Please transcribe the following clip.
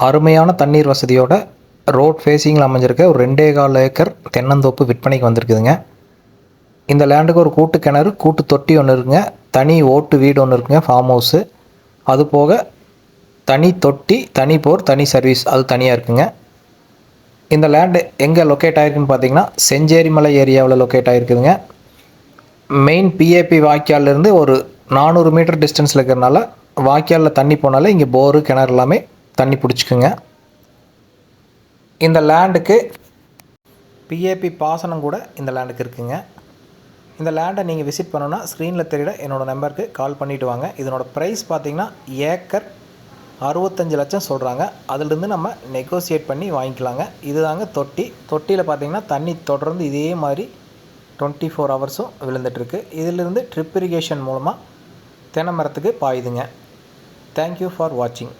அருமையான தண்ணீர் வசதியோட ரோட் ஃபேஸிங்கில் அமைஞ்சிருக்க ஒரு 2.25 ஏக்கர் தென்னந்தோப்பு விற்பனைக்கு வந்திருக்குதுங்க. இந்த லேண்டுக்கு ஒரு கூட்டு கிணறு, கூட்டு தொட்டி ஒன்று இருக்குங்க. தனி ஓட்டு வீடு ஒன்று இருக்குங்க, ஃபார்ம் ஹவுஸு. அது போக தனி தொட்டி, தனி போர், தனி சர்வீஸ் அது தனியாக இருக்குங்க. இந்த லேண்டு எங்கே லொக்கேட் ஆகிருக்குன்னு பார்த்தீங்கன்னா, செஞ்சேரிமலை ஏரியாவில் லொக்கேட் ஆகிருக்குதுங்க. மெயின் பிஏபி வாய்க்கால்லேருந்து ஒரு 400 மீட்டர் டிஸ்டன்ஸில் இருக்கிறனால வாய்க்காலில் தண்ணி போனாலே இங்கே போரு கிணறு எல்லாமே தண்ணி பிடிச்சிக்குங்க. இந்த லேண்டுக்கு பிஏபி பாசனம் கூட இந்த லேண்டுக்கு இருக்குங்க. இந்த லேண்டை நீங்கள் விசிட் பண்ணணுன்னா ஸ்க்ரீனில் தெரியுற என்னோடய நம்பருக்கு கால் பண்ணிவிட்டு வாங்க. இதனோட ப்ரைஸ் பார்த்திங்கன்னா ஏக்கர் 65 லட்சம் சொல்கிறாங்க. அதிலிருந்து நம்ம நெகோசியேட் பண்ணி வாங்கிக்கலாங்க. இதுதாங்க தொட்டி. தொட்டியில் பார்த்திங்கன்னா தண்ணி தொடர்ந்து இதே மாதிரி 24 ஹவர்ஸும் விழுந்துட்டுருக்கு. இதிலிருந்து ட்ரிப் இரிகேஷன் மூலமாக தென்னை மரத்துக்கு பாயுதுங்க. தேங்க்யூ ஃபார் வாட்சிங்.